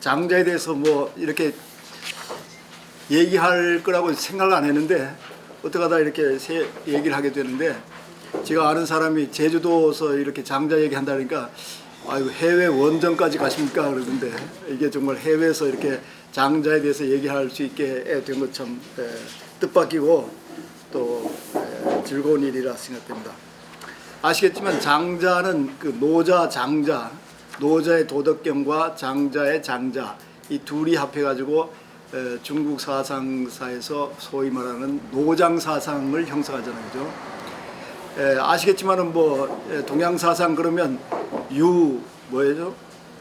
장자에 대해서 뭐 이렇게 얘기할 거라고 생각을 안 했는데 어떻게 하다 이렇게 얘기를 하게 되는데, 제가 아는 사람이 제주도에서 이렇게 장자 얘기한다니까 아이고 해외 원정까지 가십니까 그러던데, 이게 정말 해외에서 이렇게 장자에 대해서 얘기할 수 있게 된 것 참 뜻밖이고 또 즐거운 일이라 생각됩니다. 아시겠지만 장자는 그 노자 장자, 노자의 도덕경과 장자의 장자, 이 둘이 합해가지고 중국 사상사에서 소위 말하는 노장 사상을 형성하잖아요, 그죠? 아시겠지만은 뭐 동양 사상 그러면 유 뭐예요?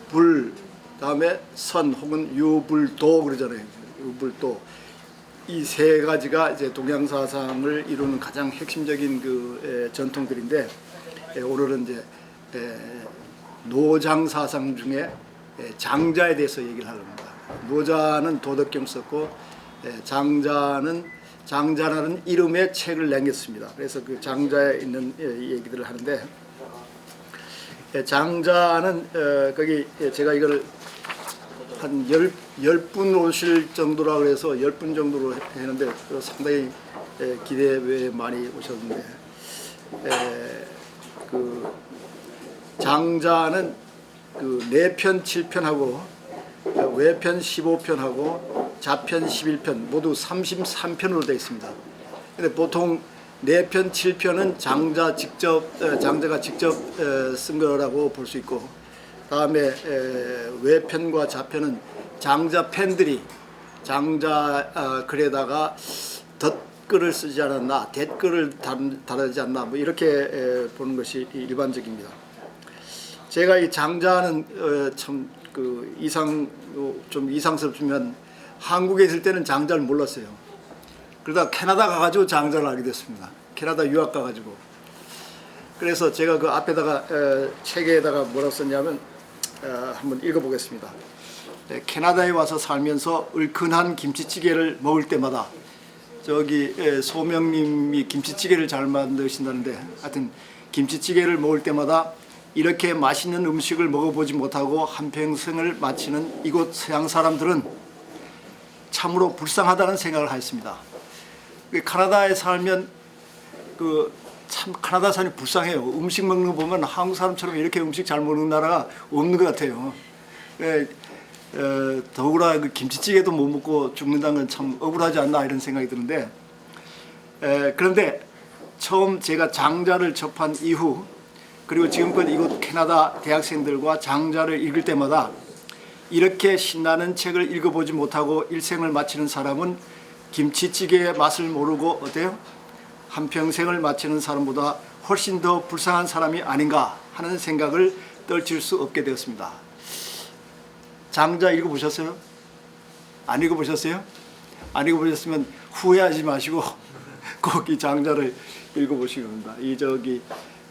불, 다음에 선 혹은 유불도 그러잖아요. 유불도, 이 세 가지가 이제 동양 사상을 이루는 가장 핵심적인 그 전통들인데, 오늘은 이제 노장 사상 중에 장자에 대해서 얘기를 하려합니다. 노자는 도덕경 썼고 장자라는 이름의 책을 남겼습니다. 그래서 그 장자에 있는 얘기들을 하는데, 장자는 거기 제가 이걸 한 10분 오실 정도라 그래서 10분 정도로 했는데 상당히 기대 외에 많이 오셨는데, 그 장자는 그 내편 7편하고 외편 15편하고 자편 11편 모두 33편으로 되어 있습니다. 근데 보통 내편 7편은 장자가 직접 쓴 거라고 볼 수 있고, 다음에 외편과 자편은 장자 팬들이 장자 글에다가 덧글을 쓰지 않았나, 댓글을 달아지 않나, 뭐 이렇게 보는 것이 일반적입니다. 제가 이 장자는 참 그 좀 이상스럽지만 한국에 있을 때는 장자를 몰랐어요. 그러다 캐나다 가가지고 장자를 알게 됐습니다. 캐나다 유학 가가지고. 그래서 제가 그 앞에다가 책에다가 뭐라고 썼냐면 한번 읽어보겠습니다. 캐나다에 와서 살면서 얼큰한 김치찌개를 먹을 때마다, 저기 소명님이 김치찌개를 잘 만드신다는데, 하여튼 김치찌개를 먹을 때마다 이렇게 맛있는 음식을 먹어보지 못하고 한평생을 마치는 이곳 서양 사람들은 참으로 불쌍하다는 생각을 하였습니다. 캐나다에 살면 참 카나다 사람이 불쌍해요. 음식 먹는 거 보면 한국 사람처럼 이렇게 음식 잘 먹는 나라가 없는 것 같아요. 더구나 그 김치찌개도 못 먹고 죽는다는 건 참 억울하지 않나 이런 생각이 드는데, 그런데 처음 제가 장자를 접한 이후, 그리고 지금껏 이곳 캐나다 대학생들과 장자를 읽을 때마다 이렇게 신나는 책을 읽어보지 못하고 일생을 마치는 사람은 김치찌개의 맛을 모르고 어때요? 한평생을 마치는 사람보다 훨씬 더 불쌍한 사람이 아닌가 하는 생각을 떨칠 수 없게 되었습니다. 장자 읽어보셨어요? 안 읽어보셨어요? 안 읽어보셨으면 후회하지 마시고 꼭 이 장자를 읽어보시기 바랍니다.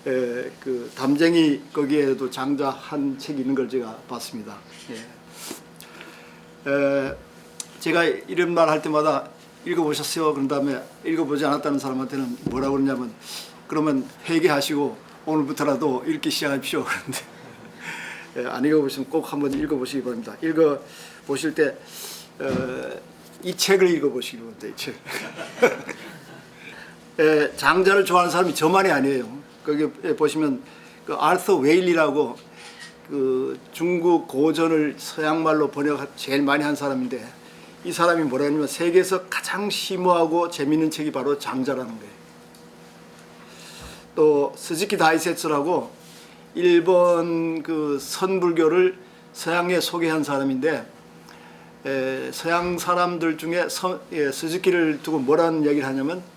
그 담쟁이 거기에도 장자 한 책이 있는 걸 제가 봤습니다. 제가 이런 말 할 때마다 읽어보셨어요? 그런 다음에 읽어보지 않았다는 사람한테는 뭐라고 그러냐면, 그러면 회개하시고 오늘부터라도 읽기 시작하십시오. 그런데 안 읽어보시면 꼭 한번 읽어보시기 바랍니다. 읽어보실 때 이 책을 읽어보시기 바랍니다. 이 책. 장자를 좋아하는 사람이 저만이 아니에요. 거기 보시면 그 아서 웨일리라고 그 중국 고전을 서양말로 번역 제일 많이 한 사람인데, 이 사람이 뭐라 하냐면 세계에서 가장 심오하고 재미있는 책이 바로 장자라는 거예요. 또 스즈키 다이세츠라고 일본 그 선불교를 서양에 소개한 사람인데, 서양 사람들 중에 스즈키를 두고 뭐라는 얘기를 하냐면,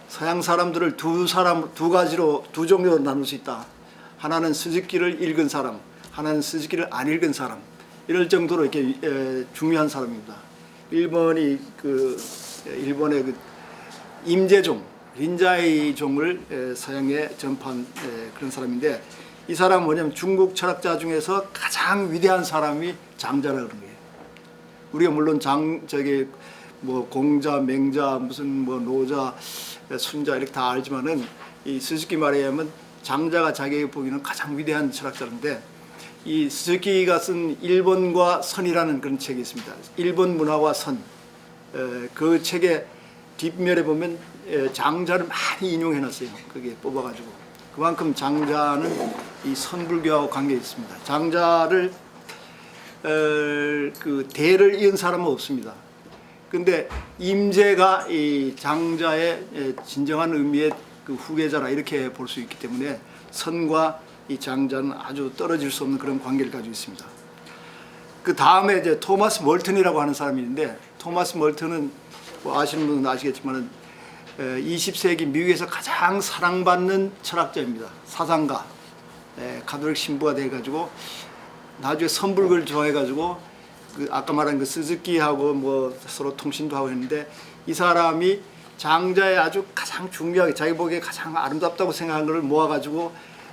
서양 사람들을 두 종류로 나눌 수 있다. 하나는 스즈키를 읽은 사람, 하나는 스즈키를 안 읽은 사람. 이럴 정도로 이렇게 중요한 사람입니다. 일본의 그 임재종, 린자이종을 서양에 전파한 그런 사람인데, 이 사람은 뭐냐면 중국 철학자 중에서 가장 위대한 사람이 장자라는 거예요. 우리가 물론 뭐 공자, 맹자, 무슨 뭐 노자, 순자 이렇게 다 알지만은 이 스즈키 말에 의하면 장자가 자기에게 보기에는 가장 위대한 철학자인데, 이 스즈키가 쓴 일본과 선이라는 그런 책이 있습니다. 일본 문화와 선. 그 책의 뒷면에 보면 장자를 많이 인용해놨어요. 그게 뽑아가지고 그만큼 장자는 이 선불교하고 관계 있습니다. 장자를 그 대를 이은 사람은 없습니다. 근데 임제가 이 장자의 진정한 의미의 그 후계자라 이렇게 볼 수 있기 때문에 선과 이 장자는 아주 떨어질 수 없는 그런 관계를 가지고 있습니다. 그 다음에 이제 토마스 멀튼이라고 하는 사람이 있는데, 토마스 멀튼은 뭐 아시는 분은 아시겠지만은 20세기 미국에서 가장 사랑받는 철학자입니다. 사상가, 가톨릭 신부가 돼가지고 나중에 선불교를 좋아해가지고 그 아까 말한 그 스즈키하고 뭐 서로 통신도 하고 했는데, 이 사람이 장자의 아주 가장 중요하게 자기 보기에 가장 아름답다고 생각한 것을 모아가지고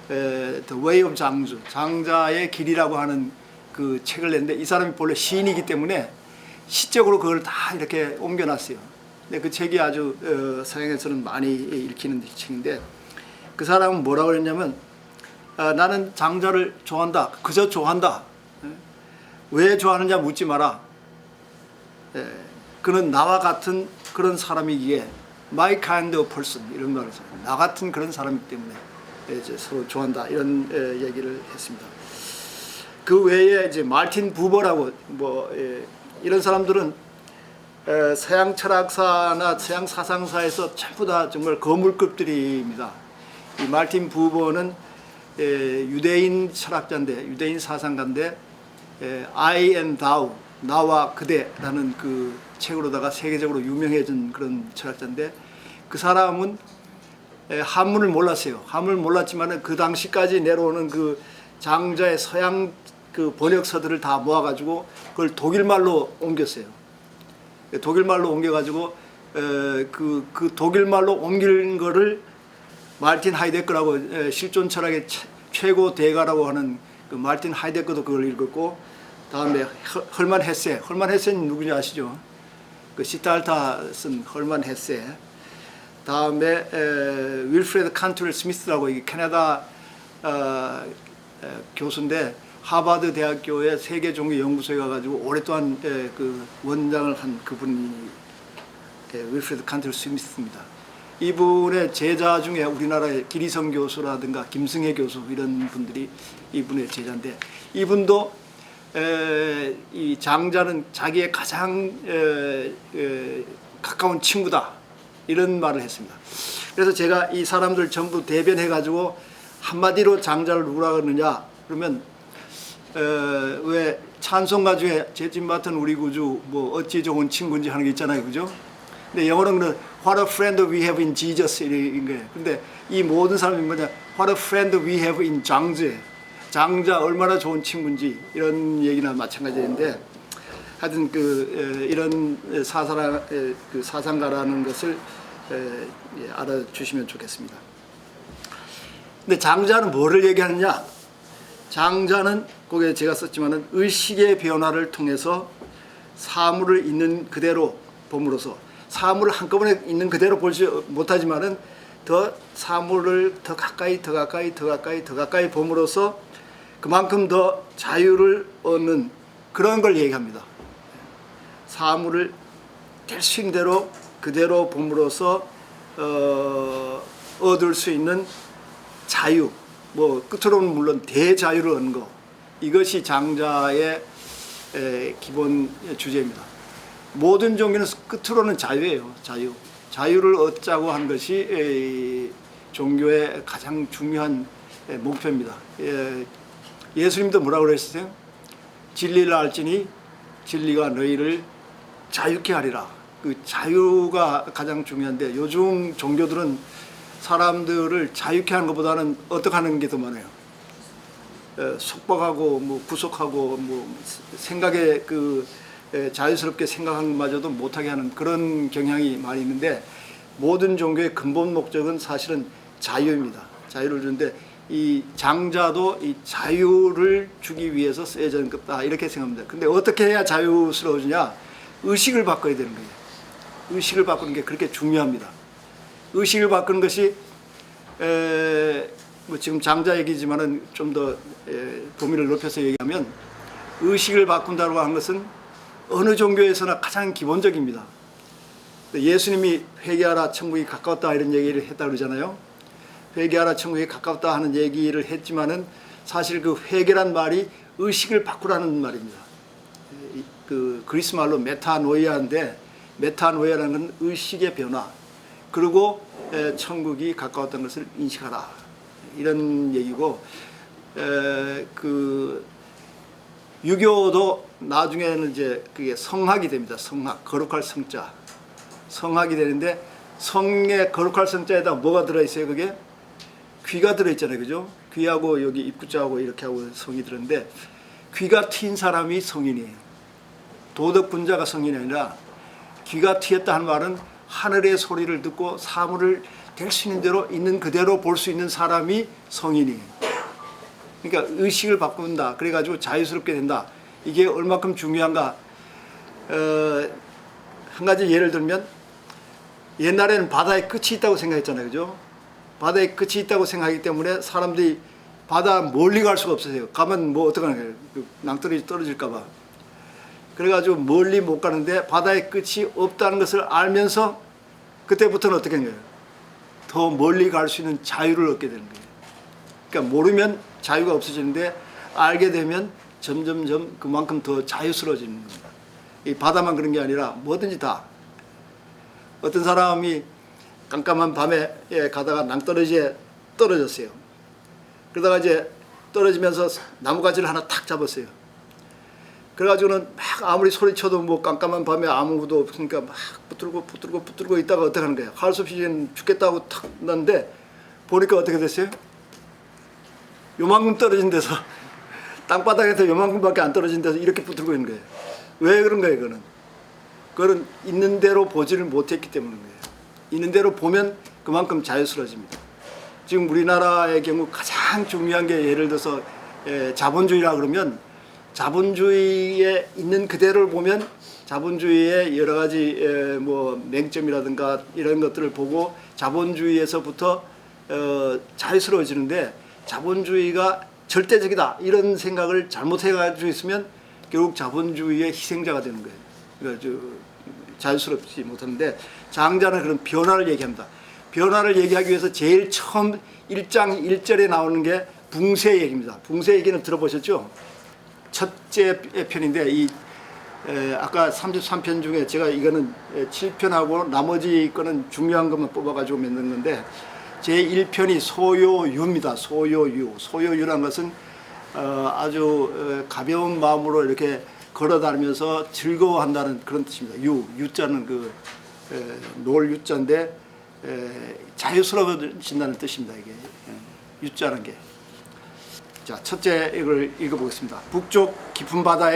The Way of 장주, 장자의 길이라고 하는 그 책을 냈는데, 이 사람이 본래 시인이기 때문에 시적으로 그걸 다 이렇게 옮겨놨어요. 근데 그 책이 아주 서양에서는 많이 읽히는 책인데, 그 사람은 뭐라고 그랬냐면 나는 장자를 좋아한다. 그저 좋아한다. 왜 좋아하느냐 묻지 마라. 그는 나와 같은 그런 사람이기에 My kind of person 이런 말을 써요. 나 같은 그런 사람이기 때문에 이제 서로 좋아한다 이런 얘기를 했습니다. 그 외에 이제 마르틴 부버라고 뭐 이런 사람들은 서양 철학사나 서양 사상사에서 전부 다 정말 거물급들입니다. 이 마르틴 부버는 유대인 철학자인데, 유대인 사상가인데 I and Thou, 나와 그대라는 그 책으로다가 세계적으로 유명해진 그런 철학자인데, 그 사람은 한문을 몰랐어요. 한문을 몰랐지만은 그 당시까지 내려오는 그 장자의 서양 그 번역서들을 다 모아가지고 그걸 독일말로 옮겼어요. 독일말로 옮겨가지고 그 독일말로 옮긴 거를 마르틴 하이데거라고 실존 철학의 최고 대가라고 하는 그 마르틴 하이데거도 그걸 읽었고, 다음에 헐만 헤세, 헐만 헤세는 누구냐 아시죠? 그 시탈타 쓴 헐만 헤세. 다음에 윌프레드 칸트웰 스미스라고 이게 캐나다 교수인데, 하버드 대학교의 세계 종교 연구소에 가가지고 오랫동안 그 원장을 한 그분이 윌프레드 칸트웰 스미스입니다. 이분의 제자 중에 우리나라의 기리성 교수라든가 김승혜 교수 이런 분들이 이분의 제자인데, 이분도 이 장자는 자기의 가장 가까운 친구다 이런 말을 했습니다. 그래서 제가 이 사람들 전부 대변해가지고 한마디로 장자를 누구라 그러느냐 그러면 왜 찬송가 중에 제tim 같은 우리 구주 뭐 어찌 좋은 친구인지 하는 게 있잖아요, 그죠? 근데 영어로는 What a friend we have in Jesus 이런 거예요. 근데 이 모든 사람이 뭐냐, What a friend we have in 장제, 장자 얼마나 좋은 친구인지 이런 얘기나 마찬가지인데, 하여튼 이런 그 사상가라는 것을 알아주시면 좋겠습니다. 근데 장자는 뭐를 얘기하느냐? 장자는 거기에 제가 썼지만은 의식의 변화를 통해서 사물을 있는 그대로 봄으로써, 사물을 한꺼번에 있는 그대로 보지 못하지만은 더 사물을 더 가까이 봄으로써 그만큼 더 자유를 얻는 그런 걸 얘기합니다. 사물을 될 수 있는 대로 그대로 봄으로써 얻을 수 있는 자유, 뭐 끝으로는 물론 대자유를 얻는 거, 이것이 장자의 기본 주제입니다. 모든 종교는 끝으로는 자유예요. 자유를 얻자고 한 것이 종교의 가장 중요한 목표입니다. 예수님도 뭐라고 그랬어요? 진리를 알지니 진리가 너희를 자유케 하리라. 그 자유가 가장 중요한데, 요즘 종교들은 사람들을 자유케 하는 것보다는 어떻게 하는 게 더 많아요. 속박하고 뭐 구속하고 뭐 생각에 자유스럽게 생각하는 것마저도 못하게 하는 그런 경향이 많이 있는데, 모든 종교의 근본 목적은 사실은 자유입니다. 자유를 주는데, 이 장자도 이 자유를 주기 위해서 쓰여진 것다 이렇게 생각합니다. 근데 어떻게 해야 자유스러워지냐? 의식을 바꿔야 되는 거예요. 의식을 바꾸는 게 그렇게 중요합니다. 의식을 바꾸는 것이 뭐 지금 장자 얘기지만은 좀 더 범위를 높여서 얘기하면 의식을 바꾼다고 하는 것은 어느 종교에서나 가장 기본적입니다. 예수님이 회개하라 천국이 가까웠다 이런 얘기를 했다 그러잖아요. 회개하라 천국이 가까웠다 하는 얘기를 했지만은 사실 그 회개란 말이 의식을 바꾸라는 말입니다. 그 그리스 말로 메타노이아인데 메타노이아라는 건 의식의 변화, 그리고 천국이 가까웠던 것을 인식하라 이런 얘기고, 그 유교도 나중에는 이제 그게 성학이 됩니다. 성학, 거룩할 성자, 성학이 되는데 성의 거룩할 성자에다 뭐가 들어있어요? 그게 귀가 들어있잖아요, 그죠? 귀하고 여기 입구자하고 이렇게 하고 성이 들었는데, 귀가 트인 사람이 성인이에요. 도덕분자가 성인이 아니라 귀가 트였다 하는 말은 하늘의 소리를 듣고 사물을 될 수 있는 대로 있는 그대로 볼 수 있는 사람이 성인이에요. 그러니까 의식을 바꾼다. 그래가지고 자유스럽게 된다. 이게 얼마큼 중요한가. 한 가지 예를 들면 옛날에는 바다에 끝이 있다고 생각했잖아요, 그죠? 바다에 끝이 있다고 생각하기 때문에 사람들이 바다 멀리 갈 수가 없었어요. 가면 뭐 어떡하는 거예요? 낭떠러지 떨어질까 봐. 그래가지고 멀리 못 가는데 바다의 끝이 없다는 것을 알면서 그때부터는 어떻게 된 거예요? 더 멀리 갈 수 있는 자유를 얻게 되는 거예요. 그러니까 모르면 자유가 없어지는데 알게 되면 점점점 그만큼 더 자유스러워지는 겁니다. 이 바다만 그런 게 아니라 뭐든지 다. 어떤 사람이 깜깜한 밤에 가다가 낭떠러지에 떨어졌어요. 그러다가 이제 떨어지면서 나무가지를 하나 탁 잡았어요. 그래가지고는 막 아무리 소리쳐도 뭐 깜깜한 밤에 아무것도 없으니까 막 붙들고 있다가 어떻게 하는 거예요? 할 수 없이 죽겠다고 탁 났는데 보니까 어떻게 됐어요? 요만큼 떨어진 데서 땅바닥에서 요만큼밖에 안 떨어진 데서 이렇게 붙들고 있는 거예요. 왜 그런 거예요? 그거는 있는 대로 보지를 못했기 때문인 거예요. 있는 대로 보면 그만큼 자유스러워집니다. 지금 우리나라의 경우 가장 중요한 게 예를 들어서 자본주의라 그러면 자본주의에 있는 그대로를 보면 자본주의의 여러 가지 뭐 맹점이라든가 이런 것들을 보고 자본주의에서부터 자유스러워지는데, 자본주의가 절대적이다 이런 생각을 잘못해가지고 있으면 결국 자본주의의 희생자가 되는 거예요. 그러니까 자유스럽지 못하는데, 장자는 그런 변화를 얘기합니다. 변화를 얘기하기 위해서 제일 처음 1장 1절에 나오는 게 붕세 얘기입니다. 붕세 얘기는 들어보셨죠? 첫째 편인데 이 아까 33편 중에 제가 이거는 7편하고 나머지 거는 중요한 것만 뽑아가지고 만든 건데, 제1편이 소요유입니다. 소요유. 소요유라는 것은 아주 가벼운 마음으로 이렇게 걸어다니면서 즐거워한다는 그런 뜻입니다. 유자는 그 놀 유자인데 자유스러워진다는 뜻입니다. 이게 유자는 게. 자, 첫째 이걸 읽어보겠습니다. 북쪽 깊은 바다,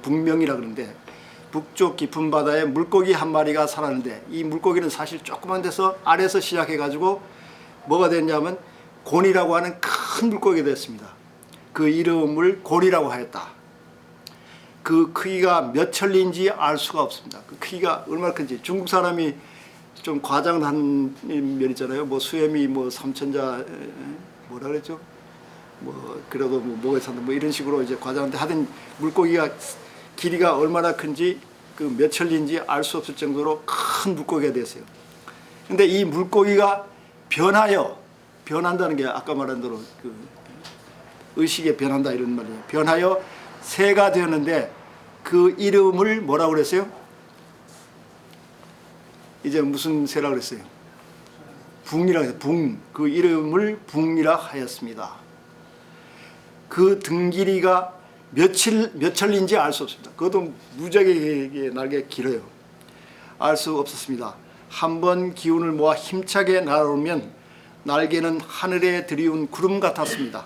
북명이라 그러는데, 북쪽 깊은 바다에 물고기 한 마리가 살았는데, 이 물고기는 사실 조그만 데서 아래서 시작해가지고 뭐가 됐냐면 곤이라고 하는 큰 물고기가 됐습니다. 그 이름을 곤이라고 하였다. 그 크기가 몇 천리인지 알 수가 없습니다. 그 크기가 얼마나 큰지. 중국 사람이 좀 과장한 면 있잖아요. 뭐 수염이 뭐 3천자 뭐라 그랬죠? 뭐 그래도 뭐 뭐가 산다 뭐 이런 식으로 이제 과장한데, 하여튼 물고기가 길이가 얼마나 큰지 그 몇 천리인지 알 수 없을 정도로 큰 물고기가 됐어요. 근데 이 물고기가 변한다는 게 아까 말한 대로 그 의식에 변한다 이런 말이에요. 변하여 새가 되었는데 그 이름을 뭐라고 그랬어요? 이제 무슨 새라 그랬어요? 붕이라 해서 그 이름을 붕이라 하였습니다. 그 등 길이가 몇 천리인지 알 수 없습니다. 그것도 무지하게 날개 길어요. 알 수 없었습니다. 한번 기운을 모아 힘차게 날아오면 날개는 하늘에 들이운 구름 같았습니다.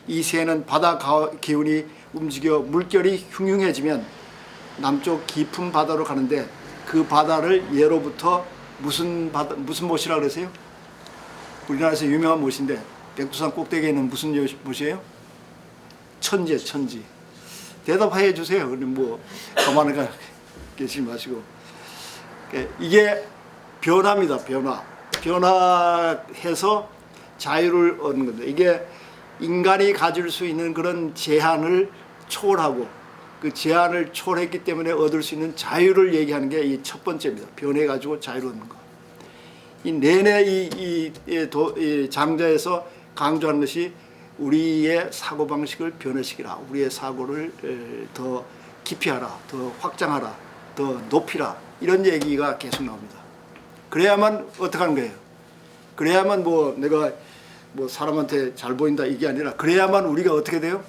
이 새는 바다 기운이 움직여 물결이 흉흉해지면 남쪽 깊은 바다로 가는데, 그 바다를 예로부터 무슨 못이라 그러세요? 우리나라에서 유명한 못인데 백두산 꼭대기에 있는 무슨 못이에요? 천지. 대답해 주세요. 뭐 가만히 계시지 마시고. 이게 변화입니다. 변화. 변화해서 자유를 얻는 겁니다. 이게 인간이 가질 수 있는 그런 제한을 초월하고 그 제한을 초월했기 때문에 얻을 수 있는 자유를 얘기하는 게 이 첫 번째입니다. 변해가지고 자유를 얻는 거. 이 내내 이 장자에서 강조하는 것이 우리의 사고방식을 변화시키라. 우리의 사고를 더 깊이 하라. 더 확장하라. 더 높이라. 이런 얘기가 계속 나옵니다. 그래야만 어떻게 하는 거예요? 그래야만 뭐 내가 뭐 사람한테 잘 보인다 이게 아니라 그래야만 우리가 어떻게 돼요?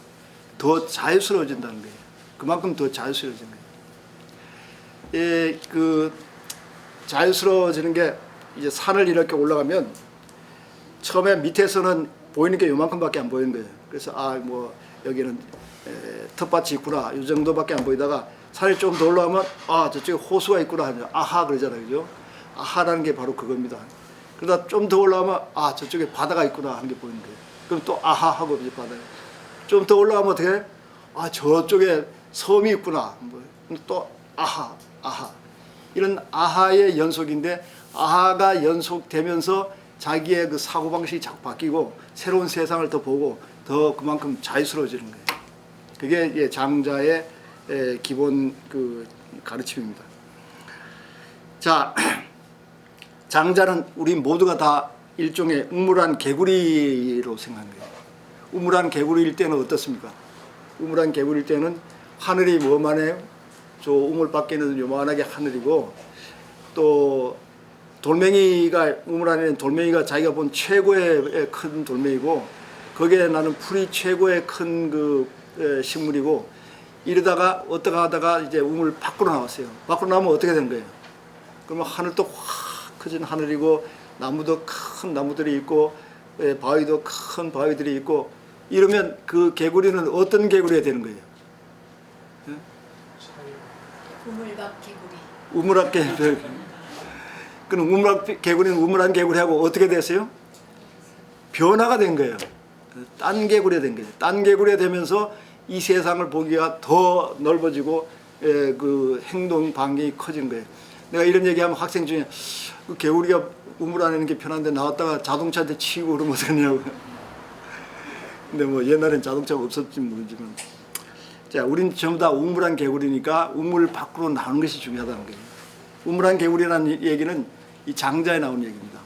더 자유스러워진다는 거예요. 그만큼 더 자유스러워진 거예요. 그 자유스러워지는 게 이제 산을 이렇게 올라가면 처음에 밑에서는 보이는 게 요만큼밖에 안 보이는 거예요. 그래서 뭐 여기는 텃밭이 있구나 이 정도밖에 안 보이다가 산이 좀 더 올라가면 저쪽에 호수가 있구나 하죠. 아하 그러잖아요, 그죠? 아하라는 게 바로 그겁니다. 그러다 좀 더 올라가면 저쪽에 바다가 있구나 하는 게 보이는 거예요. 그럼 또 아하 하고 이제 바다에 좀 더 올라가면 어떻게 해? 저쪽에 섬이 있구나. 또 아하 이런 아하의 연속인데 아하가 연속되면서 자기의 그 사고방식이 자꾸 바뀌고 새로운 세상을 더 보고 더 그만큼 자유스러워지는 거예요. 그게 장자의 기본 그 가르침입니다. 자, 장자는 우리 모두가 다 일종의 우물안 개구리로 생각하는 거예요. 우물안 개구리일 때는 어떻습니까? 우물안 개구리일 때는 하늘이 뭐만해요? 저 우물 밖에는 요만하게 하늘이고 또 돌멩이가 우물 안에는 돌멩이가 자기가 본 최고의 큰 돌멩이고 거기에 나는 풀이 최고의 큰 그 식물이고 이러다가 어떻게 하다가 이제 우물 밖으로 나왔어요. 밖으로 나오면 어떻게 된 거예요? 그러면 하늘도 확 커진 하늘이고 나무도 큰 나무들이 있고 바위도 큰 바위들이 있고 이러면 그 개구리는 어떤 개구리가 되는 거예요? 우물밥 개구리. 우물안 개구리. 그럼 우물안 개구리는 우물안 개구리하고 어떻게 됐어요? 변화가 된 거예요. 딴 개구리가 된 거예요. 딴 개구리가 되면서 이 세상을 보기가 더 넓어지고 그 행동 반경이 커진 거예요. 내가 이런 얘기하면 학생 중에 그 개구리가 우물 안에 있는 게 편한데 나왔다가 자동차한테 치고 그러면 어떡하냐고. 근데 뭐 옛날엔 자동차가 없었지 모르지만 자, 우린 전부 다 우물안 개구리니까 우물 밖으로 나오는 것이 중요하다는 거예요. 우물안 개구리라는 얘기는 이 장자에 나온 얘기입니다.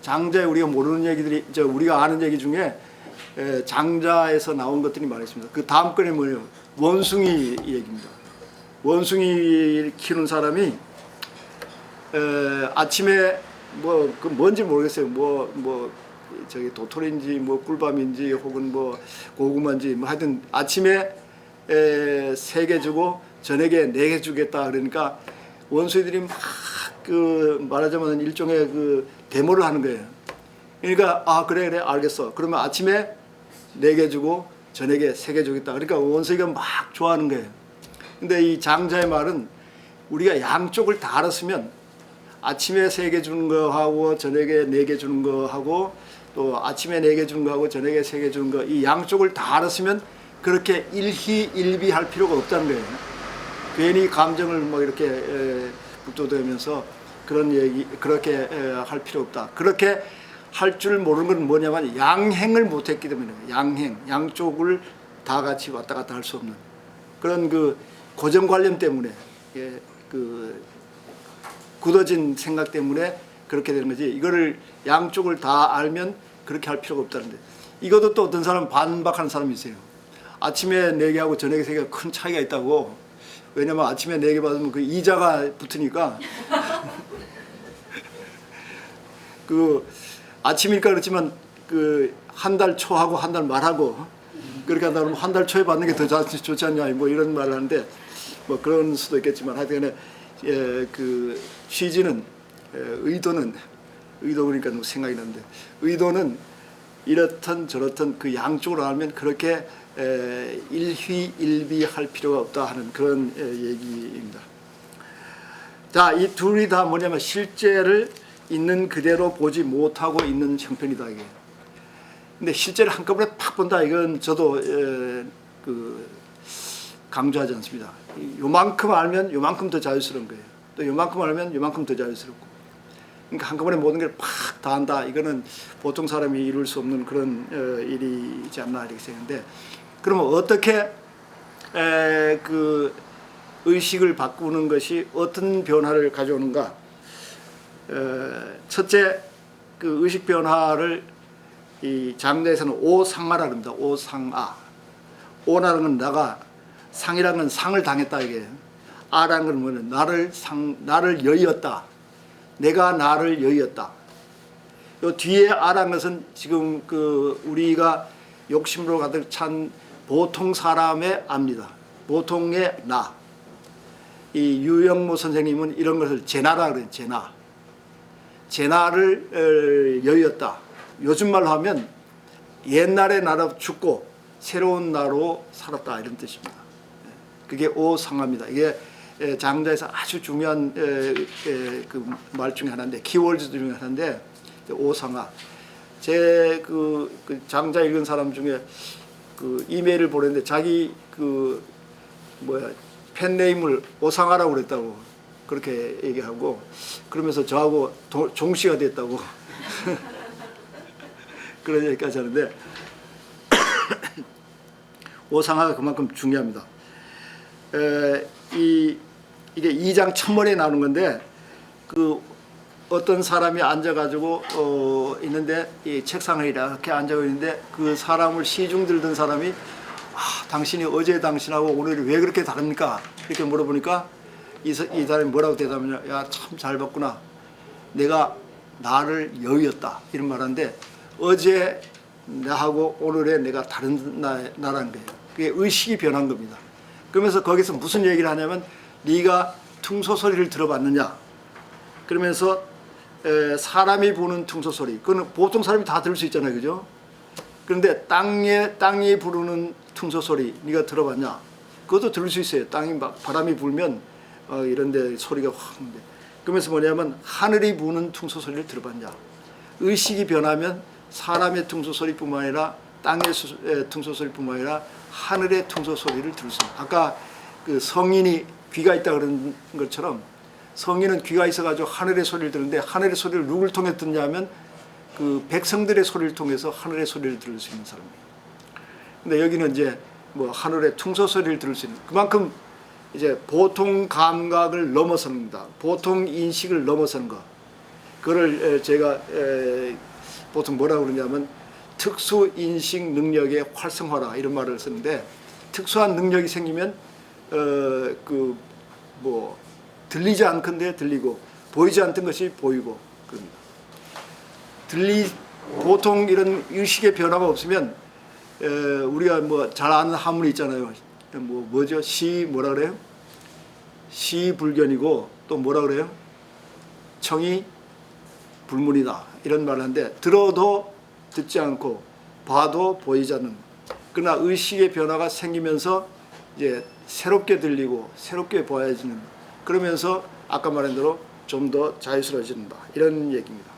장자에 우리가 모르는 얘기들이 우리가 아는 얘기 중에 장자에서 나온 것들이 많이 있습니다. 그 다음 건이 뭐예요? 원숭이 얘기입니다. 원숭이 키우는 사람이 아침에 그 뭔지 모르겠어요. 저기 도토리인지 꿀밤인지 혹은 고구마인지 하여튼 아침에 3개 주고 저녁에 4개 주겠다 그러니까 원숭이들이 막 말하자면 일종의 그 데모를 하는 거예요. 그러니까 그래 알겠어. 그러면 아침에 4개 주고 저녁에 3개 주겠다. 그러니까 원숭이가 막 좋아하는 거예요. 근데 이 장자의 말은 우리가 양쪽을 다 알았으면 아침에 3개 주는 거 하고 저녁에 4개 주는 거 하고 또 아침에 4개 주는 거 하고 저녁에 3개 주는 거 이 양쪽을 다 알았으면 그렇게 일희일비할 필요가 없다는 거예요. 괜히 감정을 이렇게 북돋우면서 그렇게 할 필요 없다. 그렇게 할 줄 모르는 건 뭐냐면 양행을 못했기 때문에 양쪽을 다 같이 왔다 갔다 할 수 없는 그런 그 고정관념 때문에 그 굳어진 생각 때문에 그렇게 되는 거지. 이거를 양쪽을 다 알면 그렇게 할 필요가 없다는데 이것도 또 어떤 사람 반박하는 사람이 있어요. 아침에 4개하고 저녁에 3개가 큰 차이가 있다고. 왜냐면 아침에 4개 받으면 그 이자가 붙으니까 그 아침이니까 그렇지만 그 한 달 초하고 한 달 말하고 그렇게 한다 그러면 한 달 초에 받는 게 더 좋지 않냐 이런 말을 하는데 그런 수도 있겠지만 하여튼 그 취지는 의도는 그러니까 생각이 나는데 의도는 이렇든 저렇든 그 양쪽으로 알면 그렇게 일희일비할 필요가 없다 하는 그런 얘기입니다. 자, 이 둘이 다 뭐냐면 실제를 있는 그대로 보지 못하고 있는 형편이다 이게. 근데 실제를 한꺼번에 팍 본다 이건 저도 그 강조하지 않습니다. 요만큼 알면 요만큼 더 자유스러운 거예요. 또 요만큼 알면 요만큼 더 자유스럽고 그러니까 한꺼번에 모든 걸 팍 다 한다. 이거는 보통 사람이 이룰 수 없는 그런 일이지 않나 이렇게 생각하는데, 그러면 어떻게 그 의식을 바꾸는 것이 어떤 변화를 가져오는가? 첫째, 그 의식 변화를 이 장자에서는 오상아라 그럽니다. 오상아. 오라는 건 나가, 상이라는 건 상을 당했다 이게. 아라는 건 뭐냐? 나를 여의었다. 내가 나를 여의었다. 요 뒤에 아라는 것은 지금 그 우리가 욕심으로 가득 찬 보통 사람의 압니다. 보통의 나. 이 유영모 선생님은 이런 것을 제나라 그래요. 제나. 제나를 여의었다. 요즘 말로 하면 옛날의 나로 죽고 새로운 나로 살았다 이런 뜻입니다. 그게 오상아입니다. 이게 장자에서 아주 중요한 그 말 중에 하나인데, 키워드 중에 하나인데, 오상아. 제 그 장자 읽은 사람 중에 그 이메일을 보냈는데 자기 그 팬네임을 오상아라고 그랬다고 그렇게 얘기하고, 그러면서 저하고 종씨가 됐다고 그런 얘기까지 하는데 오상아가 그만큼 중요합니다. 이게 2장 첫머리에 나오는 건데, 그 어떤 사람이 앉아가지고 있는데 이 책상에 이렇게 앉아 있는데 그 사람을 시중 들던 사람이 당신이 어제 당신하고 오늘이 왜 그렇게 다릅니까? 이렇게 물어보니까 이 사람이 뭐라고 대답하냐? 야, 참 잘 봤구나. 내가 나를 여의었다 이런 말하는데, 어제 나하고 오늘의 내가 다른 나라는 거예요. 그게 의식이 변한 겁니다. 그러면서 거기서 무슨 얘기를 하냐면, 네가 퉁소 소리를 들어봤느냐? 그러면서 사람이 부는 퉁소 소리, 그건 보통 사람이 다 들을 수 있잖아요, 그죠? 그런데 땅이 부르는 퉁소 소리 네가 들어봤냐? 그것도 들을 수 있어요. 땅이 막 바람이 불면 이런데 소리가 확 나는데, 그러면서 뭐냐면 하늘이 부는 퉁소 소리를 들어봤냐? 의식이 변하면 사람의 퉁소 소리뿐만 아니라 땅의 퉁소 소리뿐만 아니라 하늘의 퉁소 소리를 들을 수 있어요. 아까 그 성인이 귀가 있다 그런 것처럼 성인은 귀가 있어가지고 하늘의 소리를 듣는데, 하늘의 소리를 누굴 통해 듣냐면 그 백성들의 소리를 통해서 하늘의 소리를 들을 수 있는 사람이에요. 근데 여기는 이제 뭐 하늘의 퉁소 소리를 들을 수 있는, 그만큼 이제 보통 감각을 넘어서는 겁니다. 보통 인식을 넘어서는 거. 그걸 제가 보통 뭐라고 그러냐면 특수 인식 능력의 활성화라 이런 말을 쓰는데, 특수한 능력이 생기면 들리지 않건데 들리고 보이지 않던 것이 보이고 그럽니다. 보통 이런 의식의 변화가 없으면 우리가 뭐 잘 아는 한문이 있잖아요. 뭐죠? 뭐라 그래요? 시불견이고 또 뭐라 그래요? 청이 불문이다 이런 말을 하는데, 들어도 듣지 않고 봐도 보이지 않는. 그러나 의식의 변화가 생기면서 이제 새롭게 들리고 새롭게 보여지는, 그러면서 아까 말한 대로 좀 더 자유스러워진다 이런 얘기입니다.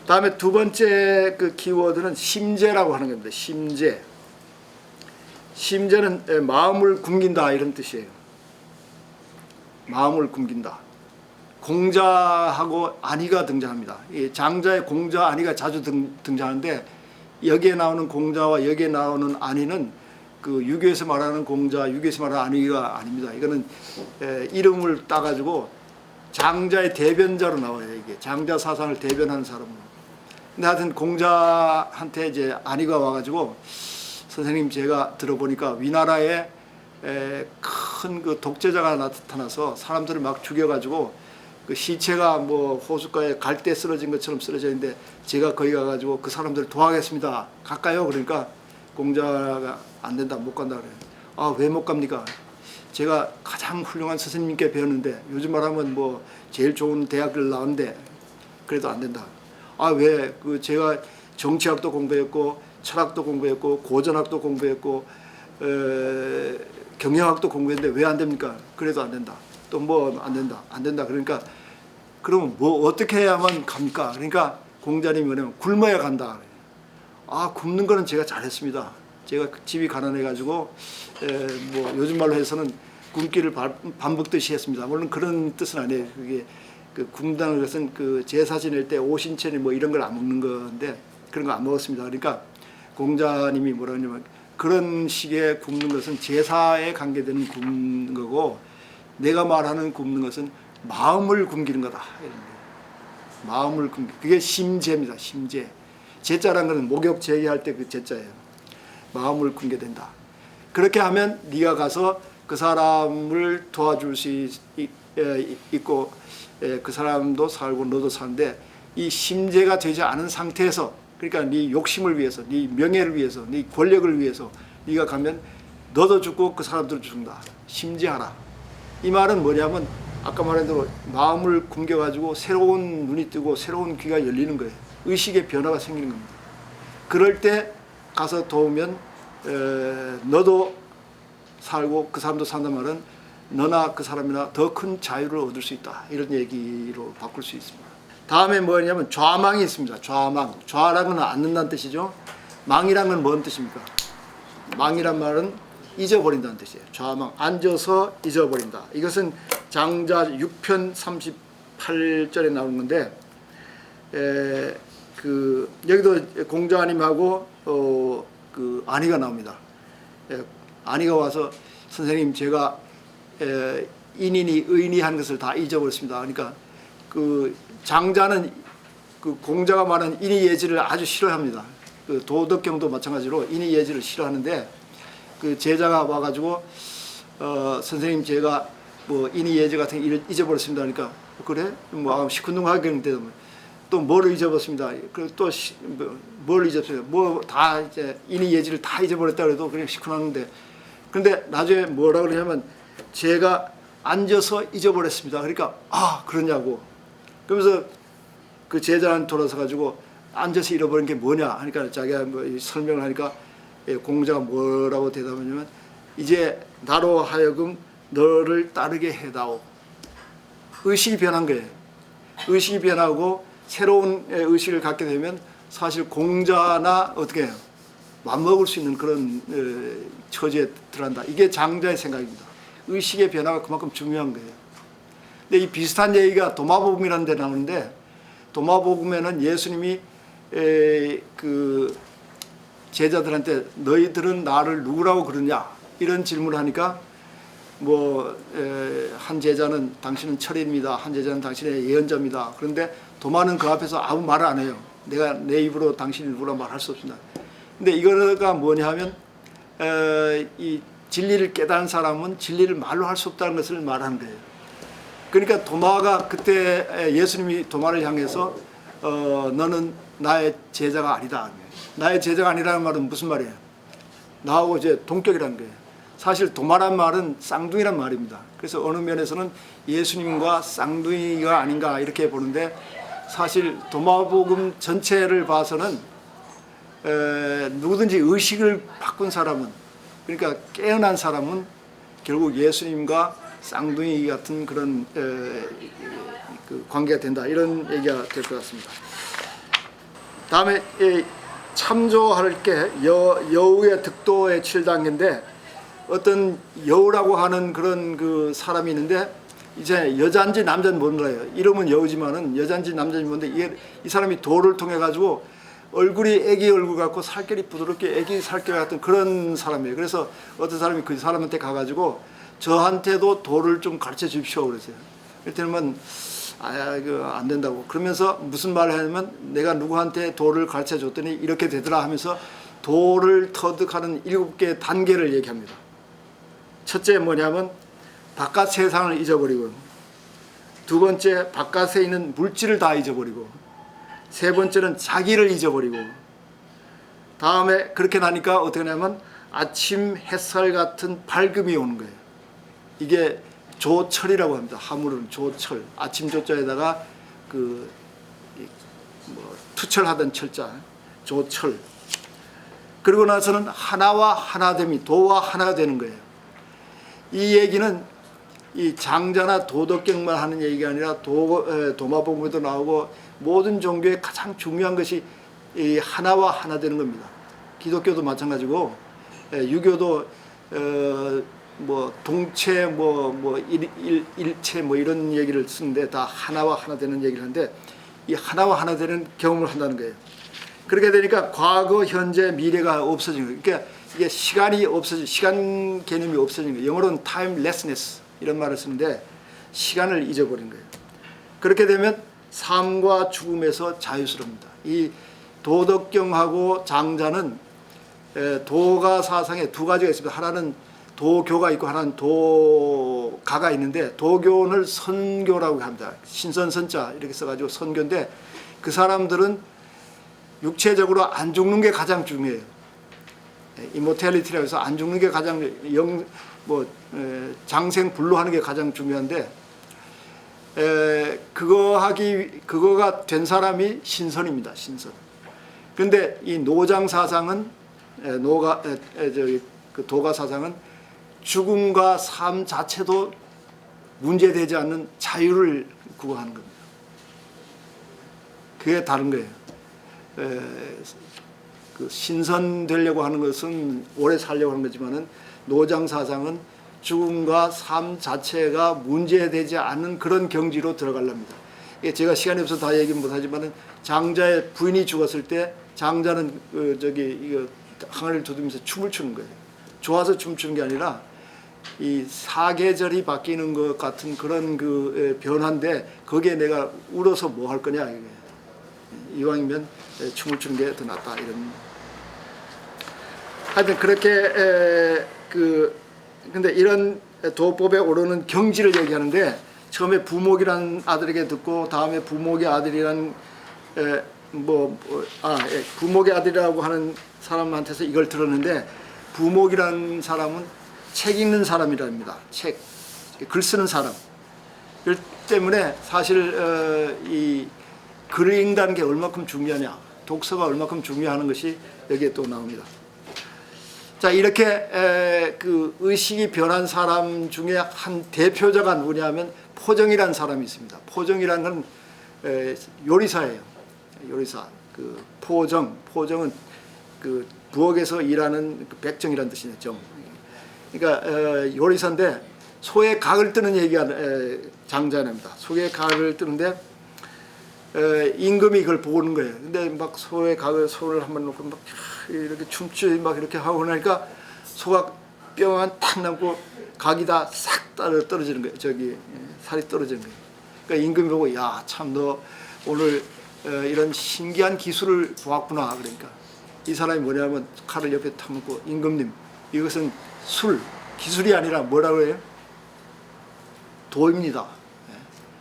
다음에 두 번째 그 키워드는 심재라고 하는 겁니다. 심재. 심재는 마음을 굶긴다 이런 뜻이에요. 마음을 굶긴다. 공자하고 안희가 등장합니다. 이 장자의 공자, 안희가 자주 등장하는데, 여기에 나오는 공자와 여기에 나오는 안희는 그 유교에서 말하는 공자, 유교에서 말하는 안희가 아닙니다. 이거는 이름을 따가지고 장자의 대변자로 나와요. 이게 장자 사상을 대변하는 사람으로. 근데 하여튼 공자한테 이제 안희가 와가지고, 선생님 제가 들어보니까 위나라에 큰 그 독재자가 나타나서 사람들을 막 죽여가지고 그 시체가 뭐 호숫가에 갈대 쓰러진 것처럼 쓰러져 있는데, 제가 거기 가가지고 그 사람들을 도와가겠습니다. 갈까요? 그러니까 공자가 안 된다, 못 간다 그래요. 아, 왜 못 갑니까? 제가 가장 훌륭한 스승님께 배웠는데, 요즘 말하면 뭐 제일 좋은 대학을 나왔는데 그래도 안 된다. 아, 왜? 그 제가 정치학도 공부했고 철학도 공부했고 고전학도 공부했고 경영학도 공부했는데 왜 안 됩니까? 그래도 안 된다. 또 뭐 안 된다. 안 된다. 그러니까 그러면 뭐 어떻게 해야만 갑니까? 그러니까 공자님이 뭐냐면 굶어야 간다. 아, 굶는 거는 제가 잘했습니다. 제가 집이 가난해가지고 뭐 요즘 말로 해서는 굶기를 밥 먹듯이 했습니다. 물론 그런 뜻은 아니에요. 그게 그 굶다는 것은 그 제사 지낼 때 오신천이 뭐 이런 걸 안 먹는 건데 그런 거 안 먹었습니다. 그러니까 공자님이 뭐라 하냐면 그런 식의 굶는 것은 제사에 관계되는 굶는 거고 내가 말하는 굶는 것은 마음을 굶기는 거다. 이런 거예요. 마음을 굶기. 그게 심제입니다. 심제. 제자라는 것은 목욕 제기할 때 그 제자예요. 마음을 굶게 된다. 그렇게 하면 네가 가서 그 사람을 도와줄 수 있고 그 사람도 살고 너도 사는데 이 심제가 되지 않은 상태에서 그러니까 네 욕심을 위해서 네 명예를 위해서 네 권력을 위해서 네가 가면 너도 죽고 그 사람들도 죽는다. 심제하라. 이 말은 뭐냐면 아까 말한 대로 마음을 굶겨가지고 새로운 눈이 뜨고 새로운 귀가 열리는 거예요. 의식의 변화가 생기는 겁니다. 그럴 때 가서 도우면 너도 살고 그 사람도 산단 말은 너나 그 사람이나 더 큰 자유를 얻을 수 있다. 이런 얘기로 바꿀 수 있습니다. 다음에 뭐냐면 좌망이 있습니다. 좌망. 좌라는 건 앉는다는 뜻이죠. 망이란 건 뭔 뜻입니까? 망이란 말은 잊어버린다는 뜻이에요. 좌망. 앉아서 잊어버린다. 이것은 장자 6편 38절에 나오는 건데 여기도 공자님하고 그 안희가 나옵니다. 안희가 와서 선생님 제가 인인이 의인이 한 것을 다 잊어버렸습니다. 그러니까 그 장자는 그 공자가 말하는 인의예지를 아주 싫어합니다. 그 도덕경도 마찬가지로 인의예지를 싫어하는데 그 제자가 와가지고 선생님 제가 뭐 인의예지 같은 거 잊어버렸습니다. 그러니까 그래 뭐 시큰둥하겠는데 또 뭘 잊어버렸습니다. 그리고 또 뭘 잊었어요. 뭐 다 이제 인의예지를 다 잊어버렸다 그래도 그냥 시큰하는데 근데 나중에 뭐라 그러냐면 제가 앉아서 잊어버렸습니다. 그러니까 아 그러냐고. 그러면서 그 제자한테 돌아서 가지고 앉아서 잃어버린 게 뭐냐 하니까 자기가 뭐 설명을 하니까 공자가 뭐라고 대답하냐면 이제 나로 하여금 너를 따르게 해다오. 의식이 변한 거예요. 의식이 변하고 새로운 의식을 갖게 되면 사실 공자나 어떻게 해요? 맞먹을 수 있는 그런 처지에 들어간다. 이게 장자의 생각입니다. 의식의 변화가 그만큼 중요한 거예요. 근데 이 비슷한 얘기가 도마복음이라는 데 나오는데 도마복음에는 예수님이 그 제자들한테 너희들은 나를 누구라고 그러냐 이런 질문을 하니까 뭐 한 제자는 당신은 철입니다. 한 제자는 당신의 예언자입니다. 그런데 도마는 그 앞에서 아무 말을 안 해요. 내가 내 입으로 당신이 누구라고 말할 수 없습니다. 근데 이거가 뭐냐 하면 이 진리를 깨달은 사람은 진리를 말로 할 수 없다는 것을 말하는 거예요. 그러니까 도마가 그때 예수님이 도마를 향해서 너는 나의 제자가 아니다. 나의 제자가 아니라는 말은 무슨 말이에요? 나하고 이제 동격이라는 거예요. 사실 도마란 말은 쌍둥이란 말입니다. 그래서 어느 면에서는 예수님과 쌍둥이가 아닌가 이렇게 보는데 사실 도마복음 전체를 봐서는 누구든지 의식을 바꾼 사람은 그러니까 깨어난 사람은 결국 예수님과 쌍둥이 같은 그런 그 관계가 된다 이런 얘기가 될 것 같습니다. 다음에 참조할 게 여우의 득도의 7단계인데 어떤 여우라고 하는 그런 그 사람이 있는데 이제 여자인지 남자인지 몰라요. 이름은 여우지만은 여자인지 남자인지 모르는데 이 사람이 도를 통해 가지고 얼굴이 애기 얼굴 같고 살결이 부드럽게 애기 살결 같은 그런 사람이에요. 그래서 어떤 사람이 그 사람한테 가가지고 저한테도 도를 좀 가르쳐 주십시오 그랬어요. 그랬더니 이거 안 된다고. 그러면서 무슨 말을 하냐면 내가 누구한테 도를 가르쳐 줬더니 이렇게 되더라 하면서 도를 터득하는 7개의 단계를 얘기합니다. 첫째 뭐냐면 바깥 세상을 잊어버리고, 두 번째 바깥에 있는 물질을 다 잊어버리고, 세 번째는 자기를 잊어버리고, 다음에 그렇게 나니까 어떻게 하냐면 아침 햇살 같은 밝음이 오는 거예요. 이게 조철이라고 합니다. 하물은 조철. 아침 조자에다가 투철하던 철자, 조철. 그리고 나서는 하나와 하나됨이 도와 하나가 되는 거예요. 이 얘기는 이 장자나 도덕경만 하는 얘기가 아니라 도마복음에도 나오고 모든 종교의 가장 중요한 것이 이 하나와 하나 되는 겁니다. 기독교도 마찬가지고 유교도 뭐 동체 뭐 일체 뭐 이런 얘기를 쓰는데 다 하나와 하나 되는 얘기를 하는데 이 하나와 하나 되는 경험을 한다는 거예요. 그렇게 되니까 과거, 현재, 미래가 없어지는 거예요. 그러니까 이게 시간이 없어지, 시간 개념이 없어지는 거예요. 영어로는 timelessness 이런 말을 쓰는데 시간을 잊어버린 거예요. 그렇게 되면 삶과 죽음에서 자유스럽니다. 이 도덕경하고 장자는 도가 사상에 두 가지가 있습니다. 하나는 도교가 있고 하나는 도가가 있는데 도교를 선교라고 합니다. 신선선자 이렇게 써가지고 선교인데 그 사람들은 육체적으로 안 죽는 게 가장 중요해요. 이모텔리티라고 해서 안 죽는 게 가장 장생불로하는 게 가장 중요한데 그거가 된 사람이 신선입니다. 신선. 그런데 이 노장 사상은 그 도가 사상은 죽음과 삶 자체도 문제되지 않는 자유를 구하는 겁니다. 그게 다른 거예요. 그 신선되려고 하는 것은 오래 살려고 하는 거지만은 노장 사상은 죽음과 삶 자체가 문제되지 않는 그런 경지로 들어가랍니다. 제가 시간이 없어서 다 얘기 못하지만은 장자의 부인이 죽었을 때 장자는 이거 항아리를 두드리면서 춤을 추는 거예요. 좋아서 춤추는 게 아니라 이 사계절이 바뀌는 것 같은 그런 그 변화인데 거기에 내가 울어서 뭐 할 거냐 이게. 이왕이면 춤을 추는 게 더 낫다 이런. 하여튼 그렇게 근데 이런 도법에 오르는 경지를 얘기하는데 처음에 부목이라는 아들에게 듣고 다음에 부목의 아들이란 부목의 아들이라고 하는 사람한테서 이걸 들었는데 부목이라는 사람은 책 읽는 사람이랍니다. 글 쓰는 사람. 그렇기 때문에 사실 이 글을 읽는다는 게 얼마큼 중요하냐, 독서가 얼마큼 중요하는 것이 여기에 또 나옵니다. 자, 이렇게 그 의식이 변한 사람 중에 한 대표자가 누구냐면 포정이라는 사람이 있습니다. 포정이라는 건 요리사예요. 요리사. 그 포정은 그 부엌에서 일하는 그 백정이라는 뜻이네요. 정. 그러니까 요리사인데 소의 각을 뜨는 얘기가 장자랍니다. 소의 각을 뜨는데 임금이 그걸 보는 거예요. 근데 막 소의 각을 소를 한번 놓고 막 이렇게 춤추 막 이렇게 하고 나니까 소가 뼈만 탁 남고 각이 다 싹 떨어지는 거예요. 살이 떨어지는 거예요. 그러니까 임금이 보고 야, 참 너 오늘 이런 신기한 기술을 보았구나. 그러니까 이 사람이 뭐냐면 칼을 옆에 탁 놓고 임금님 이것은 기술이 아니라 뭐라고 해요? 도입니다.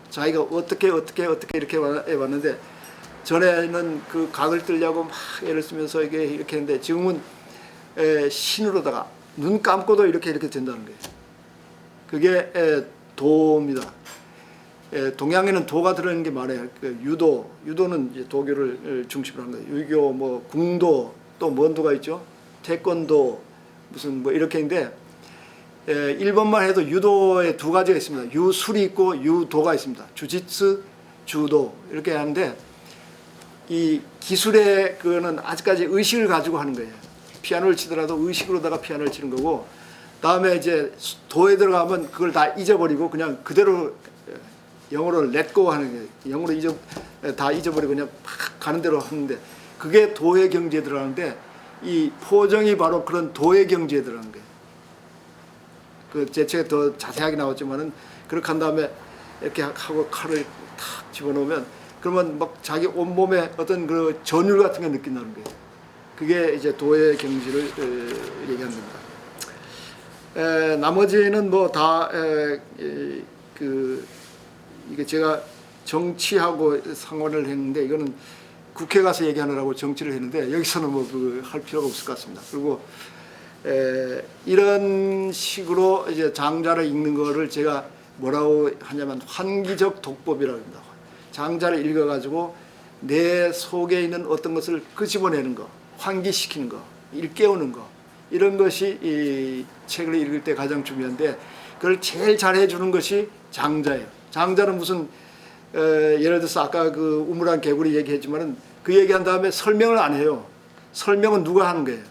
자기가 어떻게 이렇게 해봤는데 전에는 그 각을 뜨려고 막 애를 쓰면서 이렇게 했는데 지금은 신으로다가 눈 감고도 이렇게 된다는 거예요. 그게 도입니다. 동양에는 도가 들어있는 게 많아요. 유도는 이제 도교를 중심으로 하는 거예요. 유교, 뭐 궁도, 또 뭔 도가 있죠? 태권도, 무슨 뭐 이렇게 있는데 일본만 해도 유도에 두 가지가 있습니다. 유술이 있고 유도가 있습니다. 주짓수, 주도 이렇게 하는데 이 기술의 그거는 아직까지 의식을 가지고 하는 거예요. 피아노를 치더라도 의식으로다가 피아노를 치는 거고 다음에 이제 도에 들어가면 그걸 다 잊어버리고 그냥 그대로 영어로 let go 하는 거예요. 영어로 다 잊어버리고 그냥 팍 가는 대로 하는데 그게 도의 경지에 들어가는데 이 포정이 바로 그런 도의 경지에 들어가는 거예요. 그 제 책에 더 자세하게 나왔지만은 그렇게 한 다음에 이렇게 하고 칼을 탁 집어넣으면 그러면 막 자기 온몸에 어떤 그 전율 같은 게 느낀다는 거예요. 그게 이제 도의 경지를 얘기하는 겁니다. 나머지는 뭐 다 이게 제가 정치하고 상관을 했는데 이거는 국회 가서 얘기하느라고 정치를 했는데 여기서는 뭐 할 필요가 없을 것 같습니다. 그리고 이런 식으로 이제 장자를 읽는 거를 제가 뭐라고 하냐면 환기적 독법이라고 합니다. 장자를 읽어가지고 내 속에 있는 어떤 것을 끄집어내는 거, 환기시키는 거, 일깨우는 거 이런 것이 이 책을 읽을 때 가장 중요한데 그걸 제일 잘해주는 것이 장자예요. 장자는 무슨 예를 들어서 아까 그 우물안 개구리 얘기했지만은 그 얘기한 다음에 설명을 안 해요. 설명은 누가 하는 거예요?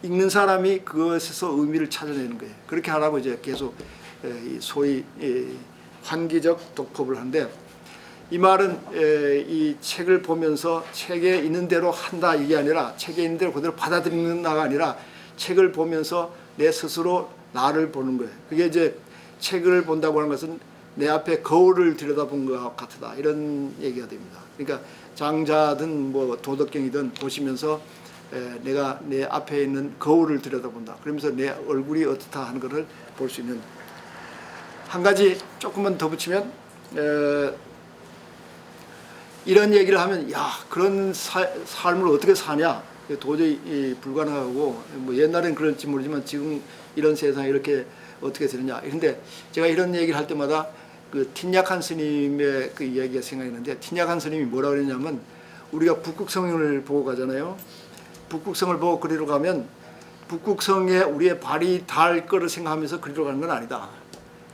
읽는 사람이 그것에서 의미를 찾아내는 거예요. 그렇게 하라고 이제 계속 소위 환기적 독법을 하는데, 이 말은 이 책을 보면서 책에 있는 대로 한다 이게 아니라, 책에 있는 대로 그대로 받아들이는다가 아니라 책을 보면서 내 스스로 나를 보는 거예요. 그게 이제 책을 본다고 하는 것은 내 앞에 거울을 들여다본 것 같다, 이런 얘기가 됩니다. 그러니까 장자든 뭐 도덕경이든 보시면서 내가 내 앞에 있는 거울을 들여다본다. 그러면서 내 얼굴이 어떻다 하는 것을 볼 수 있는. 한 가지 조금만 더 붙이면, 이런 얘기를 하면, 야, 그런 삶을 어떻게 사냐, 도저히 불가능하고, 뭐 옛날엔 그럴지 모르지만 지금 이런 세상에 이렇게 어떻게 되느냐. 그런데 제가 이런 얘기를 할 때마다 그 틴약한 스님의 그 이야기가 생각나는데, 틴약한 스님이 뭐라고 그랬냐면, 우리가 북극성을 보고 가잖아요. 북극성을 보고 그리로 가면 북극성에 우리의 발이 닿을 거를 생각하면서 그리로 가는 건 아니다.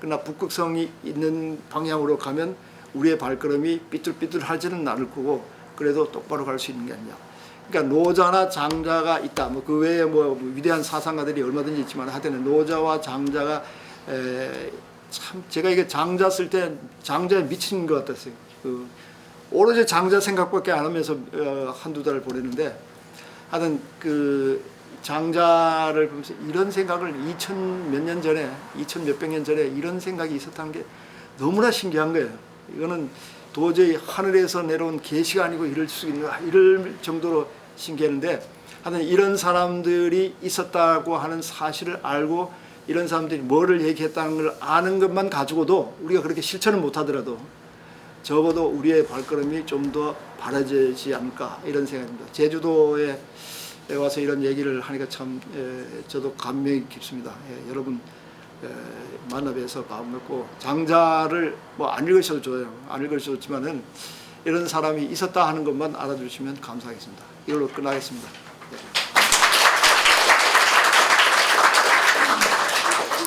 그러나 북극성이 있는 방향으로 가면 우리의 발걸음이 삐뚤삐뚤하지는 않을 거고, 그래도 똑바로 갈 수 있는 게 아니냐. 그러니까 노자나 장자가 있다. 뭐 그 외에 뭐 위대한 사상가들이 얼마든지 있지만, 하여튼 노자와 장자가 참, 제가 이게 장자 쓸 때 장자에 미친 것 같았어요. 오로지 장자 생각밖에 안 하면서 한두 달을 보냈는데, 하여튼 그 장자를 보면서 이런 생각을 2000 몇 년 전에, 2000 몇백 년 전에 이런 생각이 있었다는 게 너무나 신기한 거예요. 이거는 도저히 하늘에서 내려온 계시가 아니고 이럴 수 있는가, 이럴 정도로 신기했는데, 하여튼 이런 사람들이 있었다고 하는 사실을 알고, 이런 사람들이 뭐를 얘기했다는 걸 아는 것만 가지고도 우리가 그렇게 실천을 못하더라도 적어도 우리의 발걸음이 좀 더 바라지지 않을까, 이런 생각입니다. 제주도에 와서 이런 얘기를 하니까 참 저도 감명이 깊습니다. 여러분 만나 뵈서 마음 먹고, 장자를 뭐 안 읽으셔도 좋아요. 안 읽으셔도 좋지만은 이런 사람이 있었다 하는 것만 알아주시면 감사하겠습니다. 이걸로 끝나겠습니다.